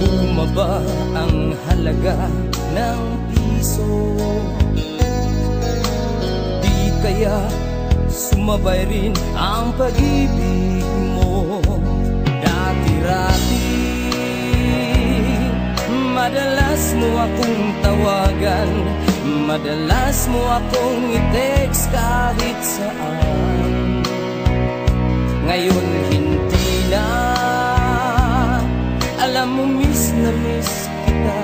Bumaba ang halaga ng piso, di kaya sumabay rin ang pag-ibig mo. Dati-rati madalas mo akong tawagan, madalas mo akong i-text kahit saan. Ngayon hindi na, alam mo miss na miss kita.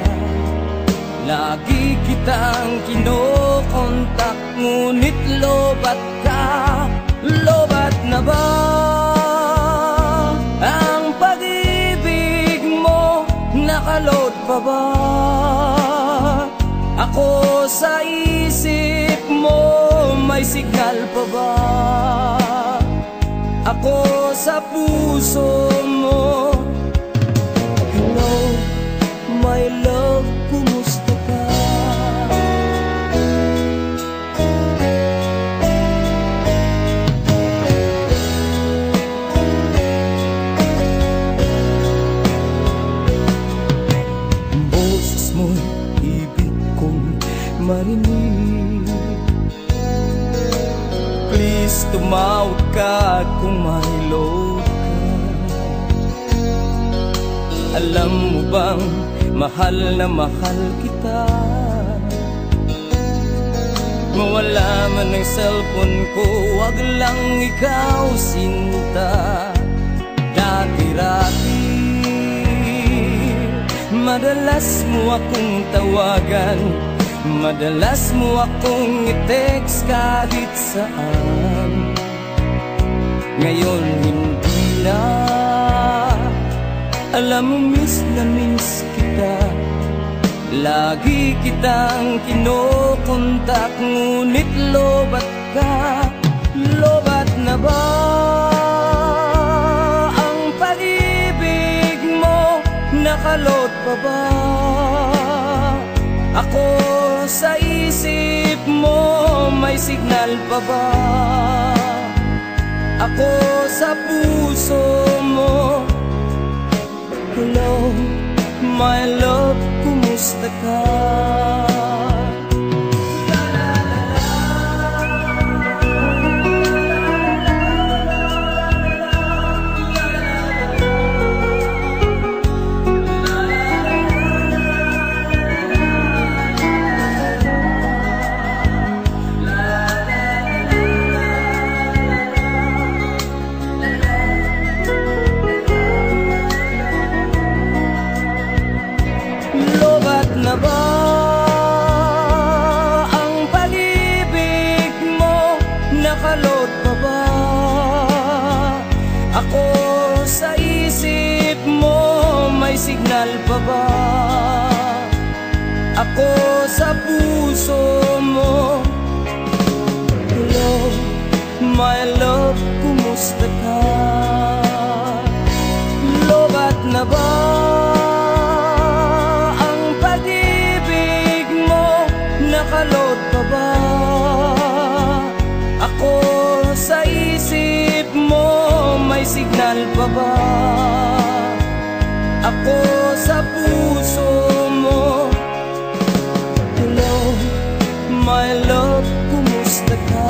Lagi kitang kinokontak, ngunit lobat ka. Lobat na ba ang pag-ibig mo? Nakalot pa ba ako sa isip mo? May signal pa ba ako sa puso mo? Hello, my love, kumusta ka? Boses mo'y ibig kong marinig. Please, tumawag ka kung may load ka. Alam mo bang mahal na mahal kita? Mawala man ang cellphone ko, wag lang ikaw sinta. Dati-rati madalas mo akong tawagan, madalas mo akong i-text kahit saan. Ngayon hindi na, alam mo miss na miss kita. Lagi kitang kinokontak, ngunit lobat ka. Lobat na ba ang pag-ibig mo? Nakalot pa ba ako sa isip mo? May signal pa ba ako sa puso mo? Hello, my love, kumusta ka? Na ba ang pag-ibig mo? Nakalot pa ba ako sa isip mo? May signal pa ba ako sa puso mo? Hello, my love, kumusta ka? Lobat na ba nakalot pa ba ako sa isip mo? May signal pa ba ako sa puso mo? Hello, my love, kumusta ka?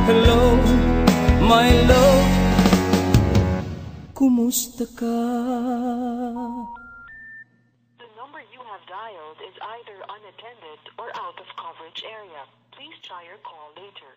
Hello, my love, kumusta ka? Dialed is either unattended or out of coverage area. Please try your call later.